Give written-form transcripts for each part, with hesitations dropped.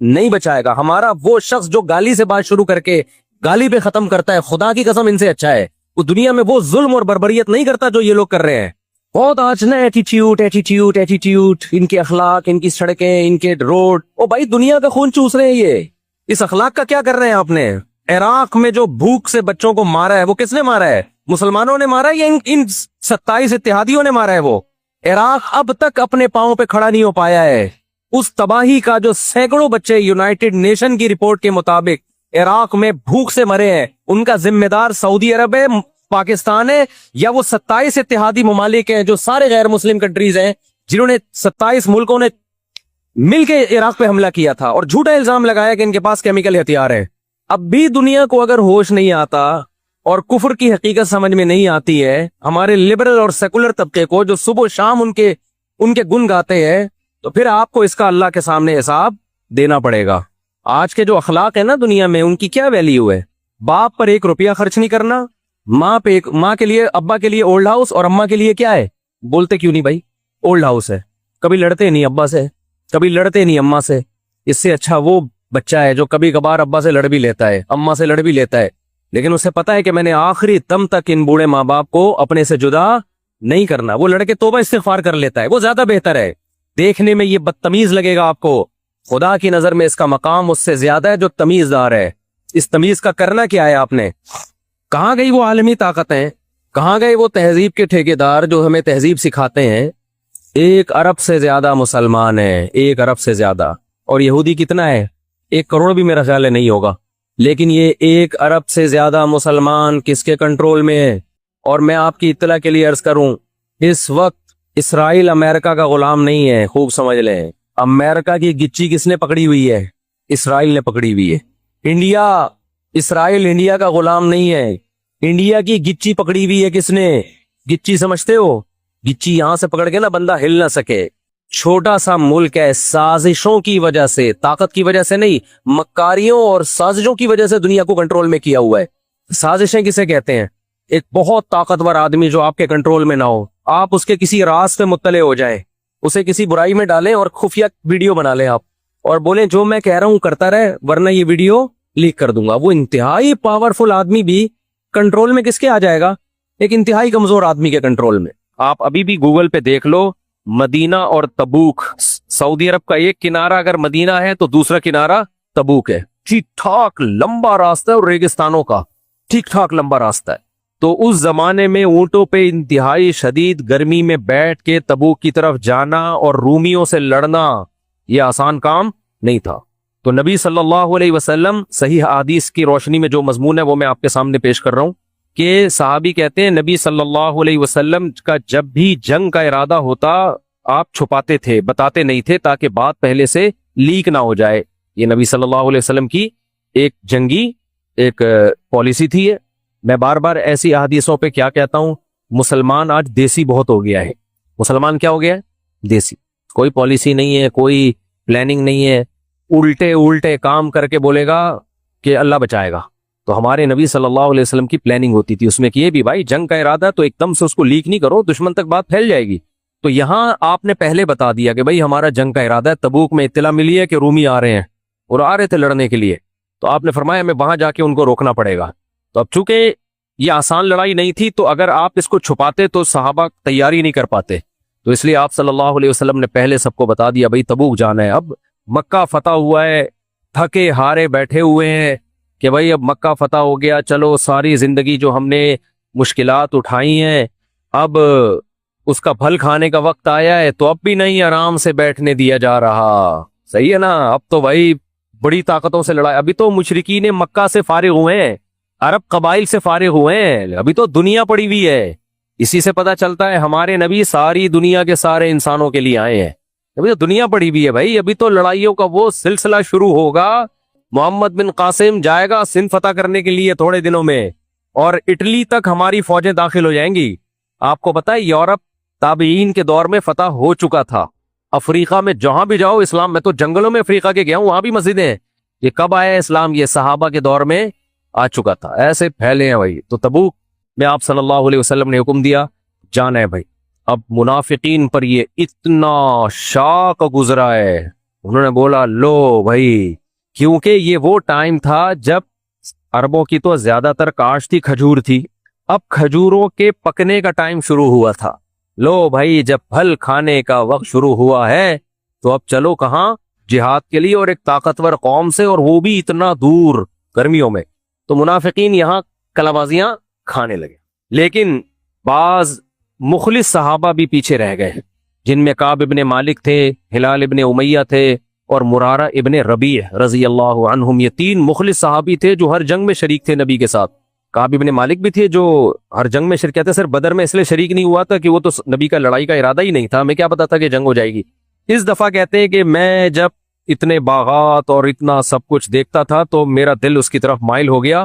نہیں بچائے گا. ہمارا وہ شخص جو گالی سے بات شروع کر کے گالی پہ ختم کرتا ہے, خدا کی قسم ان سے اچھا ہے. وہ دنیا میں وہ ظلم اور بربریت نہیں کرتا جو یہ لوگ کر رہے ہیں. بہت آج نا ایٹیٹیوڈ ایٹیٹیوڈ ایٹیٹیوڈ, ان کے اخلاق, ان کی سڑکیں, ان کے روڈ. او بھائی دنیا کا خون چوس رہے ہیں یہ. اس اخلاق کا کیا کر رہے ہیں آپ نے؟ عراق میں جو بھوک سے بچوں کو مارا ہے وہ کس نے مارا ہے؟ مسلمانوں نے مارا ہے یا ان 27 اتحادیوں نے مارا ہے؟ وہ عراق اب تک اپنے پاؤں پہ کھڑا نہیں ہو پایا ہے. اس تباہی کا جو سینکڑوں بچے یونائٹڈ نیشن کی رپورٹ کے مطابق عراق میں بھوک سے مرے ہیں, ان کا ذمہ دار سعودی عرب ہے, پاکستان ہے, یا وہ 27 اتحادی ممالک ہیں جو سارے غیر مسلم کنٹریز ہیں جنہوں نے 27 ملکوں نے مل کے عراق پہ حملہ کیا تھا اور جھوٹا الزام لگایا کہ ان کے پاس کیمیکل ہتھیار ہے. اب بھی دنیا کو اگر ہوش نہیں آتا اور کفر کی حقیقت سمجھ میں نہیں آتی ہے, ہمارے لبرل اور سیکولر طبقے کو جو صبح و شام ان کے گن گاتے ہیں, تو پھر آپ کو اس کا اللہ کے سامنے حساب دینا پڑے گا. آج کے جو اخلاق ہیں نا دنیا میں, ان کی کیا ویلیو ہے؟ باپ پر 1 روپیہ خرچ نہیں کرنا, ماں کے لیے, ابا کے لیے اولڈ ہاؤس, اور اماں کے لیے کیا ہے؟ بولتے کیوں نہیں بھائی اولڈ ہاؤس ہے. کبھی لڑتے نہیں ابا سے, کبھی لڑتے نہیں اماں سے. اس سے اچھا وہ بچہ ہے جو کبھی کبھار ابا سے لڑ بھی لیتا ہے, اماں سے لڑ بھی لیتا ہے, لیکن اسے پتا ہے کہ میں نے آخری دم تک ان بوڑھے ماں باپ کو اپنے سے جدا نہیں کرنا. وہ لڑکے توبہ استغفار کر لیتا ہے, وہ زیادہ بہتر ہے. دیکھنے میں یہ بدتمیز لگے گا آپ کو, خدا کی نظر میں اس کا مقام اس سے زیادہ ہے جو تمیز دار ہے. اس تمیز کا کرنا کیا ہے آپ نے؟ کہاں گئی وہ عالمی طاقتیں؟ کہاں گئے وہ تہذیب کے ٹھیکیدار جو ہمیں تہذیب سکھاتے ہیں؟ 1 ارب سے زیادہ مسلمان ہیں, 1 ارب سے زیادہ. اور یہودی کتنا ہے؟ 1 کروڑ بھی میرا خیال ہے نہیں ہوگا. لیکن یہ 1 ارب سے زیادہ مسلمان کس کے کنٹرول میں ہے؟ اور میں آپ کی اطلاع کے لیے عرض کروں, اس وقت اسرائیل امریکہ کا غلام نہیں ہے. خوب سمجھ لیں, امریکہ کی گچی کس نے پکڑی ہوئی ہے؟ اسرائیل نے پکڑی ہوئی ہے. اسرائیل انڈیا کا غلام نہیں ہے. انڈیا کی گچی پکڑی ہوئی ہے کس نے؟ گچی سمجھتے ہو؟ گچی یہاں سے پکڑ کے نا بندہ ہل نہ سکے. چھوٹا سا ملک ہے, سازشوں کی وجہ سے, طاقت کی وجہ سے نہیں, مکاریوں اور سازشوں کی وجہ سے دنیا کو کنٹرول میں کیا ہوا ہے. سازشیں کسے کہتے ہیں؟ ایک بہت طاقتور آدمی جو آپ کے کنٹرول میں نہ ہو, آپ اس کے کسی راز پہ مطلع ہو جائیں, اسے کسی برائی میں ڈالیں اور خفیہ ویڈیو بنا لیں آپ, اور بولیں جو میں کہہ رہا ہوں کرتا رہے ورنہ یہ ویڈیو لیک کر دوں گا. وہ انتہائی پاورفل آدمی بھی کنٹرول میں کس کے آ جائے گا؟ ایک انتہائی کمزور آدمی کے کنٹرول میں. آپ ابھی بھی گوگل پہ دیکھ لو, مدینہ اور تبوک, سعودی عرب کا ایک کنارہ اگر مدینہ ہے تو دوسرا کنارہ تبوک ہے. ٹھیک ٹھاک لمبا راستہ ہے, اور ریگستانوں کا ٹھیک ٹھاک لمبا راستہ ہے. تو اس زمانے میں اونٹوں پہ انتہائی شدید گرمی میں بیٹھ کے تبوک کی طرف جانا اور رومیوں سے لڑنا یہ آسان کام نہیں تھا. تو نبی صلی اللہ علیہ وسلم, صحیح حدیث کی روشنی میں جو مضمون ہے وہ میں آپ کے سامنے پیش کر رہا ہوں, کہ صحابی کہتے ہیں نبی صلی اللہ علیہ وسلم کا جب بھی جنگ کا ارادہ ہوتا آپ چھپاتے تھے, بتاتے نہیں تھے تاکہ بات پہلے سے لیک نہ ہو جائے. یہ نبی صلی اللہ علیہ وسلم کی ایک جنگی ایک پالیسی تھی. میں بار بار ایسی احادیثوں پہ کیا کہتا ہوں, مسلمان آج دیسی بہت ہو گیا ہے. مسلمان کیا ہو گیا ہے؟ دیسی. کوئی پالیسی نہیں ہے, کوئی پلاننگ نہیں ہے, الٹے کام کر کے بولے گا کہ اللہ بچائے گا. تو ہمارے نبی صلی اللہ علیہ وسلم کی پلاننگ ہوتی تھی, اس میں کہ یہ بھی بھائی جنگ کا ارادہ تو ایک دم سے اس کو لیک نہیں کرو, دشمن تک بات پھیل جائے گی. تو یہاں آپ نے پہلے بتا دیا کہ بھائی ہمارا جنگ کا ارادہ ہے, تبوک میں اطلاع ملی ہے کہ رومی آ رہے ہیں اور آ رہے تھے لڑنے کے لیے, تو آپ نے فرمایا ہمیں وہاں جا کے ان کو روکنا پڑے گا. تو اب چونکہ یہ آسان لڑائی نہیں تھی, تو اگر آپ اس کو چھپاتے تو صحابہ تیاری نہیں کر پاتے, تو اس لیے آپ صلی اللہ علیہ وسلم نے پہلے سب کو بتا دیا بھائی تبوک جانا ہے. اب مکہ فتح ہوا ہے, تھکے ہارے بیٹھے ہوئے ہیں کہ بھائی اب مکہ فتح ہو گیا, چلو ساری زندگی جو ہم نے مشکلات اٹھائی ہیں اب اس کا پھل کھانے کا وقت آیا ہے, تو اب بھی نہیں آرام سے بیٹھنے دیا جا رہا. صحیح ہے نا؟ اب تو بھائی بڑی طاقتوں سے لڑائی. ابھی تو مشرکین مکہ سے فارغ ہوئے ہیں, عرب قبائل سے فارغ ہوئے ہیں, ابھی تو دنیا پڑی ہوئی ہے. اسی سے پتہ چلتا ہے ہمارے نبی ساری دنیا کے سارے انسانوں کے لیے آئے ہیں. ابھی تو دنیا پڑی ہوئی ہے بھائی, ابھی تو لڑائیوں کا وہ سلسلہ شروع ہوگا. محمد بن قاسم جائے گا سندھ فتح کرنے کے لیے تھوڑے دنوں میں, اور اٹلی تک ہماری فوجیں داخل ہو جائیں گی. آپ کو پتہ ہے یورپ تابعین کے دور میں فتح ہو چکا تھا. افریقہ میں جہاں بھی جاؤ اسلام, میں تو جنگلوں میں افریقہ کے گیا ہوں, وہاں بھی مسجدیں ہیں. یہ کب آیا اسلام؟ یہ صحابہ کے دور میں آ چکا تھا. ایسے پھیلے ہیں بھائی. تو تبوک میں آپ صلی اللہ علیہ وسلم نے حکم دیا جانا ہے بھائی. اب منافقین پر یہ اتنا شاق گزرا ہے, انہوں نے بولا لو بھائی، کیونکہ یہ وہ ٹائم تھا جب عربوں کی تو زیادہ تر کاشت تھی، کھجور تھی، اب کھجوروں کے پکنے کا ٹائم شروع ہوا تھا. لو بھائی، جب پھل کھانے کا وقت شروع ہوا ہے تو اب چلو کہاں؟ جہاد کے لیے، اور ایک طاقتور قوم سے، اور وہ بھی اتنا دور گرمیوں میں. تو منافقین یہاں کلابازیاں کھانے لگے. لیکن بعض مخلص صحابہ بھی پیچھے رہ گئے، جن میں کعب ابن مالک تھے، ہلال ابن امیہ تھے، اور مرارہ ابن ربیع رضی اللہ عنہم. یہ تین مخلص صحابی تھے جو ہر جنگ میں شریک تھے نبی کے ساتھ. کعب ابن مالک بھی تھے جو ہر جنگ میں شرکت ہے، صرف بدر میں اس لیے شریک نہیں ہوا تھا کہ وہ تو نبی کا لڑائی کا ارادہ ہی نہیں تھا، ہمیں کیا پتا تھا کہ جنگ ہو جائے گی. اس دفعہ کہتے ہیں کہ میں جب اتنے باغات اور اتنا سب کچھ دیکھتا تھا تو میرا دل اس کی طرف مائل ہو گیا،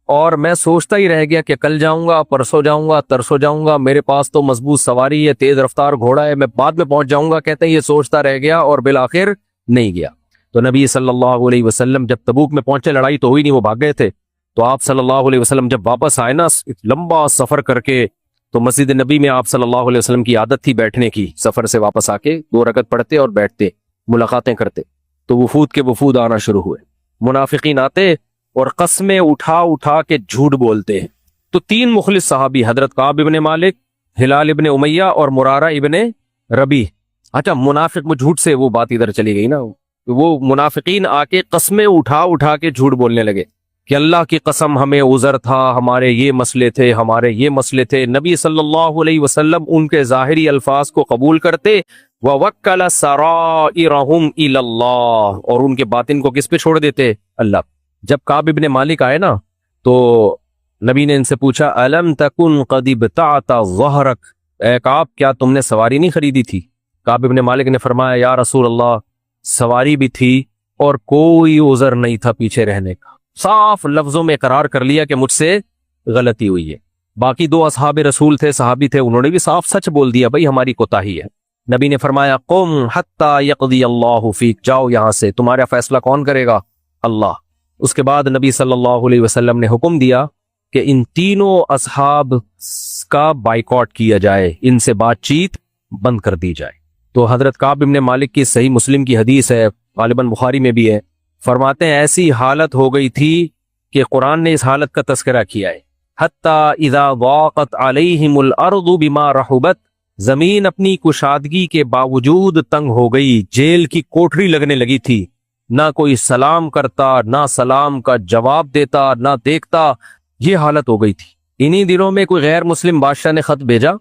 اور میں سوچتا ہی رہ گیا کہ کل جاؤں گا، پرسوں جاؤں گا، ترسوں جاؤں گا، میرے پاس تو مضبوط سواری ہے، تیز رفتار گھوڑا ہے، میں بعد میں پہنچ جاؤں گا. کہتے ہیں یہ سوچتا رہ گیا اور بالآخر نہیں گیا. تو نبی صلی اللہ علیہ وسلم جب تبوک میں پہنچے، لڑائی تو ہوئی نہیں، وہ بھاگ گئے تھے. تو آپ صلی اللہ علیہ وسلم جب واپس آئے نا لمبا سفر کر کے، تو مسجد نبی میں آپ صلی اللہ علیہ وسلم کی عادت تھی بیٹھنے کی. سفر سے واپس آ کے 2 رکعت پڑھتے اور بیٹھتے، ملاقاتیں کرتے. تو وفود کے وفود آنا شروع ہوئے. منافقین آتے اور قسمیں اٹھا اٹھا کے جھوٹ بولتے. تو 3 مخلص صحابی، حضرت کعب ابن مالک، ہلال ابن امیہ اور مرارہ ابن ربیع. اچھا، منافق میں جھوٹ سے وہ بات ادھر چلی گئی نا. وہ منافقین آ کے قسمیں اٹھا اٹھا کے جھوٹ بولنے لگے کہ اللہ کی قسم ہمیں عذر تھا، ہمارے یہ مسئلے تھے، ہمارے یہ مسئلے تھے. نبی صلی اللہ علیہ وسلم ان کے ظاہری الفاظ کو قبول کرتے، وَوَكَّلَ سَرَائِرَهُمْ إِلَى اللَّهِ، اور ان کے باطن کو کس پہ چھوڑ دیتے؟ اللہ. جب کعب ابن مالک آئے نا تو نبی نے ان سے پوچھا أَلَمْ تَكُنْ قَدِ ابْتَعْتَ ظَهْرَكَ، اے کعب کیا تم نے سواری نہیں خریدی تھی؟ کعب ابن مالک نے فرمایا یا رسول اللہ، سواری بھی تھی اور کوئی عذر نہیں تھا پیچھے رہنے کا. صاف لفظوں میں اقرار کر لیا کہ مجھ سے غلطی ہوئی ہے. باقی 2 اصحاب رسول تھے، صحابی تھے، انہوں نے بھی صاف سچ بول دیا بھائی ہماری کوتاہی ہے. نبی نے فرمایا قم حتی یقضی اللہ فیک، جاؤ یہاں سے، تمہارا فیصلہ کون کرے گا؟ اللہ. اس کے بعد نبی صلی اللہ علیہ وسلم نے حکم دیا کہ ان تینوں اصحاب کا بائیکاٹ کیا جائے، ان سے بات چیت بند کر دی جائے. تو حضرت کعب ابن مالک کی صحیح مسلم کی حدیث ہے، غالباً بخاری میں بھی ہے، فرماتے ہیں ایسی حالت ہو گئی تھی کہ قرآن نے اس حالت کا تذکرہ کیا ہے. حتی اذا ضاقت علیہم الارض بما رحبت، زمین اپنی کشادگی کے باوجود تنگ ہو گئی، جیل کی کوٹری لگنے لگی تھی، نہ کوئی سلام کرتا، نہ سلام کا جواب دیتا، نہ دیکھتا. یہ حالت ہو گئی تھی. انہی دنوں میں کوئی غیر مسلم بادشاہ نے خط بھیجا.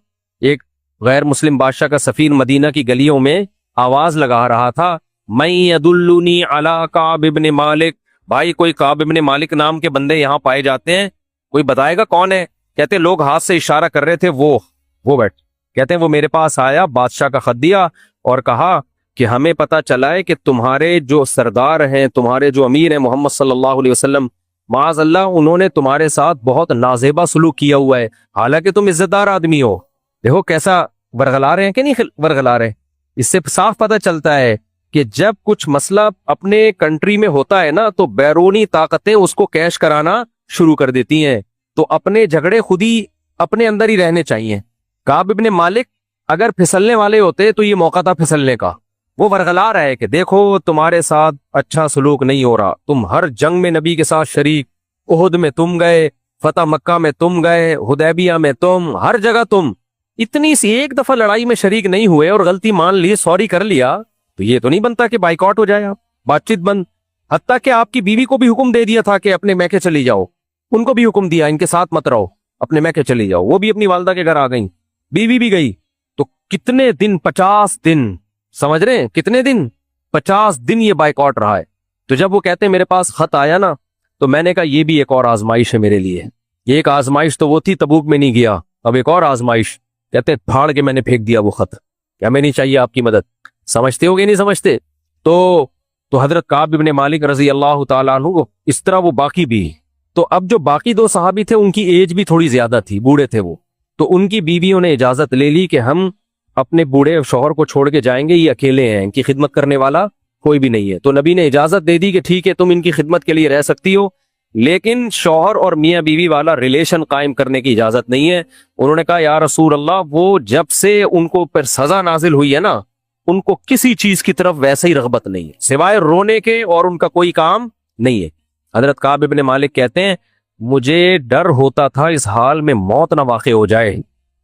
ایک غیر مسلم بادشاہ کا سفیر مدینہ کی گلیوں میں آواز لگا رہا تھا من یدلنی علی کعب ابن مالک، بھائی کوئی کعب ابن مالک نام کے بندے یہاں پائے جاتے ہیں، کوئی بتائے گا کون ہے؟ کہتے لوگ ہاتھ سے اشارہ کر رہے تھے، وہ بیٹھ. کہتے ہیں وہ میرے پاس آیا، بادشاہ کا خط دیا اور کہا کہ ہمیں پتا چلا ہے کہ تمہارے جو سردار ہیں، تمہارے جو امیر ہیں محمد صلی اللہ علیہ وسلم، معاذ اللہ انہوں نے تمہارے ساتھ بہت نازیبا سلوک کیا ہوا ہے، حالانکہ تم عزت دار آدمی ہو. دیکھو کیسا ورغلا رہے ہیں کہ نہیں ورغلا رہے. اس سے صاف پتہ چلتا ہے کہ جب کچھ مسئلہ اپنے کنٹری میں ہوتا ہے نا تو بیرونی طاقتیں اس کو کیش کرانا شروع کر دیتی ہیں. تو اپنے جھگڑے خود ہی اپنے اندر ہی رہنے چاہیے. کعب ابن مالک اگر پھسلنے والے ہوتے تو یہ موقع تھا پھسلنے کا. وہ ورغلا رہا ہے کہ دیکھو تمہارے ساتھ اچھا سلوک نہیں ہو رہا، تم ہر جنگ میں نبی کے ساتھ شریک، احد میں تم گئے، فتح مکہ میں تم گئے، حدیبیہ میں تم، ہر جگہ تم، اتنی سی ایک دفعہ لڑائی میں شریک نہیں ہوئے اور غلطی مان لی، سوری کر لیا، تو یہ تو نہیں بنتا کہ بائیکاٹ ہو جائے، آپ بات چیت بند. حتیٰ کہ آپ کی بیوی کو بھی حکم دے دیا تھا کہ اپنے میکے چلی جاؤ، ان کو بھی حکم دیا ان کے ساتھ مت رہو، اپنے میکے چلی جاؤ. وہ بھی اپنی والدہ کے گھر آ گئیں، بیوی بھی گئی. تو کتنے دن؟ 50 دن. سمجھ رہے ہیں کتنے دن؟ 50 دن یہ بائیکاٹ رہا ہے. تو جب وہ کہتے ہیں میرے پاس خط آیا نا تو میں نے کہا یہ بھی ایک اور آزمائش ہے میرے لیے. یہ ایک آزمائش تو وہ تھی تبوک میں نہیں گیا، اب ایک اور آزمائش. کہتے پھاڑ کے میں نے پھینک دیا وہ خط، کیا میں نہیں چاہیے آپ کی مدد؟ سمجھتے ہو گے نہیں سمجھتے؟ تو حضرت کعب ابن مالک رضی اللہ تعالیٰ عنہ اس طرح وہ باقی بھی. تو اب جو باقی 2 صحابی تھے ان کی ایج بھی تھوڑی زیادہ تھی، بوڑھے تھے وہ. تو ان کی بیویوں نے اجازت لے لی کہ ہم اپنے بوڑھے شوہر کو چھوڑ کے جائیں گے، یہ اکیلے ہیں، ان کی خدمت کرنے والا کوئی بھی نہیں ہے. تو نبی نے اجازت دے دی کہ ٹھیک ہے تم ان کی خدمت کے لیے رہ سکتی ہو، لیکن شوہر اور میاں بیوی والا ریلیشن قائم کرنے کی اجازت نہیں ہے. انہوں نے کہا یا رسول اللہ وہ جب سے ان کو پر سزا نازل ہوئی ہے نا ان کو کسی چیز کی طرف ویسے ہی رغبت نہیں ہے سوائے رونے کے, اور ان کا کوئی کام نہیں ہے. حضرت کعب ابن مالک کہتے ہیں مجھے ڈر ہوتا تھا اس حال میں موت نہ واقع ہو جائے,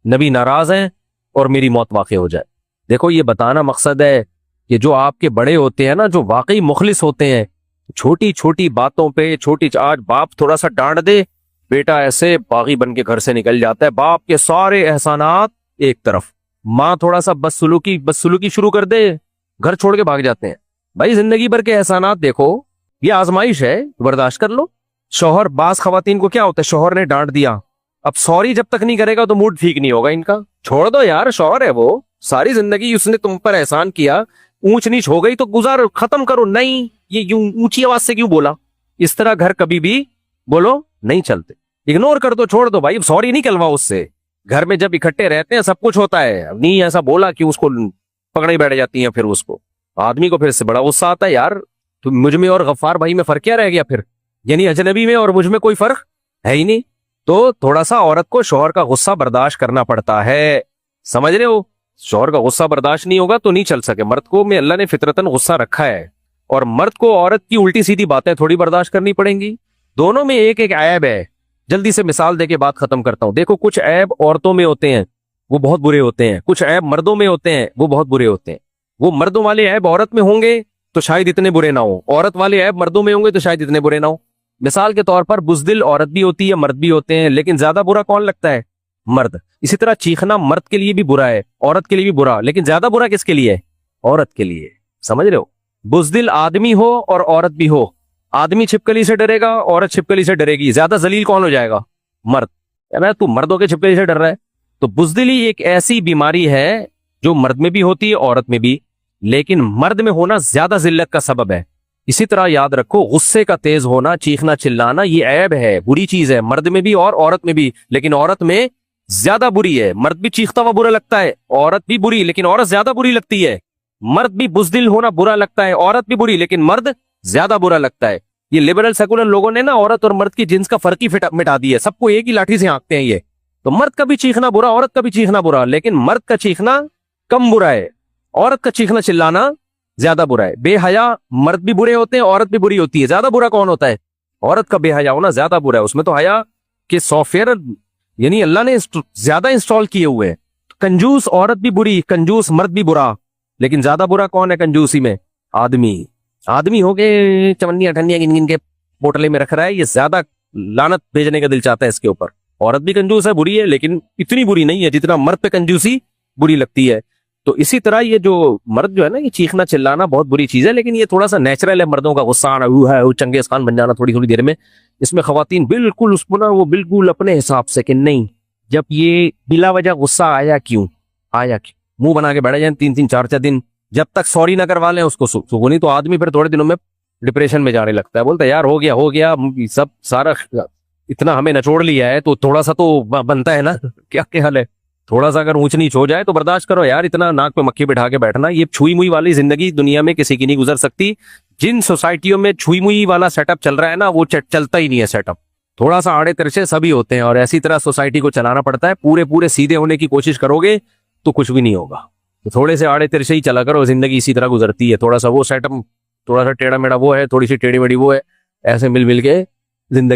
نبی ناراض ہیں اور میری موت واقع ہو جائے. دیکھو یہ بتانا مقصد ہے کہ جو آپ کے بڑے ہوتے ہیں نا, جو واقعی مخلص ہوتے ہیں, چھوٹی چھوٹی باتوں پہ آج باپ تھوڑا سا ڈانٹ دے, بیٹا ایسے باغی بن کے گھر سے نکل جاتا ہے. باپ کے سارے احسانات ایک طرف, ماں تھوڑا سا بدسلوکی شروع کر دے, گھر چھوڑ کے بھاگ جاتے ہیں. بھائی زندگی بھر کے احسانات دیکھو, یہ آزمائش ہے, برداشت کر لو. شوہر, بعض خواتین کو کیا ہوتا ہے, شوہر نے ڈانٹ دیا, اب سوری جب تک نہیں کرے گا تو موڈ ٹھیک نہیں ہوگا ان کا. چھوڑ دو یار, شوہر ہے وہ, ساری زندگی اس نے تم پر احسان کیا, اونچ نیچ ہو گئی تو گزار ختم کرو. نہیں, یہ یوں اونچی آواز سے کیوں بولا, اس طرح گھر کبھی بھی بولو نہیں چلتے. اگنور کر دو, چھوڑ دو بھائی, سوری نہیں کلوا اس سے. گھر میں جب اکٹھے رہتے ہیں سب کچھ ہوتا ہے, نہیں ایسا بولا کہ اس کو پکڑی بیٹھ جاتی ہیں. پھر اس کو آدمی کو پھر سے بڑا غصہ آتا ہے, یار تو مجھ میں اور غفار بھائی میں فرق کیا رہ گیا پھر, یعنی اجنبی میں اور مجھ میں کوئی فرق ہے ہی نہیں. تو تھوڑا سا عورت کو شوہر کا غصہ برداشت کرنا پڑتا ہے, سمجھ رہے ہو. شوہر کا غصہ برداشت نہیں ہوگا تو نہیں چل سکے. مرد کو میں اللہ نے فطرتاً غصہ رکھا ہے, اور مرد کو عورت کی الٹی سیدھی باتیں تھوڑی برداشت کرنی پڑیں گی. دونوں میں ایک ایک عیب ہے. جلدی سے مثال دے کے بات ختم کرتا ہوں. دیکھو کچھ عیب عورتوں میں ہوتے ہیں وہ بہت برے ہوتے ہیں, کچھ عیب مردوں میں ہوتے ہیں وہ بہت برے ہوتے ہیں. وہ مردوں والے عیب عورت میں ہوں گے تو شاید اتنے برے نہ ہوں, عورت والے عیب مردوں میں ہوں گے تو شاید اتنے برے نہ ہوں. مثال کے طور پر بزدل عورت بھی ہوتی ہے, مرد بھی ہوتے ہیں, لیکن زیادہ برا کون لگتا ہے, مرد. اسی طرح چیخنا مرد کے لیے بھی برا ہے, عورت کے لیے بھی برا, لیکن زیادہ برا کس کے لیے ہے, عورت کے لیے. سمجھ رہے ہو. بزدل آدمی ہو اور عورت بھی ہو, آدمی چھپکلی سے ڈرے گا, عورت چھپکلی سے ڈرے گی, زیادہ ذلیل کون ہو جائے گا, مرد. تو مردوں کے چھپکلی سے ڈر رہا ہے. تو بزدلی ایک ایسی بیماری ہے جو مرد میں بھی ہوتی ہے عورت میں بھی, لیکن مرد میں ہونا زیادہ ذلت کا سبب ہے. اسی طرح یاد رکھو, غصے کا تیز ہونا, چیخنا چلانا, یہ عیب ہے, بری چیز ہے, مرد میں بھی اور عورت میں بھی, لیکن عورت میں زیادہ بری ہے. مرد بھی چیختا ہوا برا لگتا ہے, عورت بھی بری, لیکن عورت زیادہ بری لگتی ہے. مرد بھی بزدل ہونا برا لگتا ہے, عورت بھی بری, لیکن مرد زیادہ برا لگتا ہے. یہ لبرل سیکولر لوگوں نے نا عورت اور مرد کی جنس کا فرق ہی مٹا دیا ہے, سب کو ایک ہی لاٹھی سے ہانکتے ہیں یہ. تو مرد کا بھی چیخنا برا, عورت کا بھی چیخنا برا, لیکن مرد کا چیخنا کم برا ہے, عورت کا چیخنا چلانا زیادہ برا ہے. بے حیا مرد بھی برے ہوتے ہیں, عورت بھی بری ہوتی ہے. زیادہ برا کون ہوتا ہے, عورت کا بے حیا ہونا زیادہ برا ہے. اس میں تو حیا کے سافٹ ویئر یعنی اللہ نے زیادہ انسٹال کیے ہوئے ہیں. کنجوس عورت بھی بری, کنجوس مرد بھی برا, لیکن زیادہ برا کون ہے کنجوسی میں, آدمی ہو کے چمنیاں ٹھنڈیاں گن گن کے بوٹلے میں رکھ رہا ہے, یہ زیادہ لعنت بھیجنے کا دل چاہتا ہے اس کے اوپر. عورت بھی کنجوس ہے, بری ہے, لیکن اتنی بری نہیں ہے جتنا مرد پہ کنجوسی بری لگتی ہے. تو اسی طرح یہ جو مرد جو ہے نا, یہ چیخنا چلانا بہت بری چیز ہے, لیکن یہ تھوڑا سا نیچرل ہے. مردوں کا غصہ آنا وہ چنگیز خان بن جانا تھوڑی تھوڑی دیر میں. اس میں خواتین بالکل اس کو نا وہ بالکل اپنے حساب سے کہ نہیں, جب یہ بلا وجہ غصہ آیا کیوں, منہ بنا کے بیٹھ جائیں 3-3 4-4 دن, جب تک سوری نہ کروا لیں اس کو سکونی. تو آدمی پھر تھوڑے دنوں میں ڈپریشن میں جانے لگتا ہے, بولتا ہے یار ہو گیا سب سارا اتنا ہمیں نچوڑ لیا ہے تو تھوڑا سا تو بنتا ہے نا, کیا حال ہے, تھوڑا سا اگر اونچ نیچ ہو جائے تو برداشت کرو یار. اتنا ناک پہ مکھی بٹھا کے بیٹھنا, یہ چھوئی موئی والی زندگی دنیا میں کسی کی نہیں گزر سکتی. جن سوسائٹیوں میں چھوئی موئی والا سیٹ اپ چل رہا ہے نا, وہ چلتا ہی نہیں ہے سیٹ اپ. تھوڑا سا آڑے ترچے سبھی ہوتے ہیں, اور ایسی طرح سوسائٹی کو چلانا پڑتا ہے. پورے سیدھے ہونے کی کوشش کرو گے تو کچھ بھی نہیں ہوگا. تو تھوڑے سے آڑے ترچے ہی چلا کرو, زندگی اسی طرح گزرتی ہے. تھوڑا سا وہ سیٹ اپ, تھوڑا سا ٹیڑھا میڑھا وہ ہے, تھوڑی سی ٹیڑھی میڑھی وہ ہے, ایسے مل کے زندگی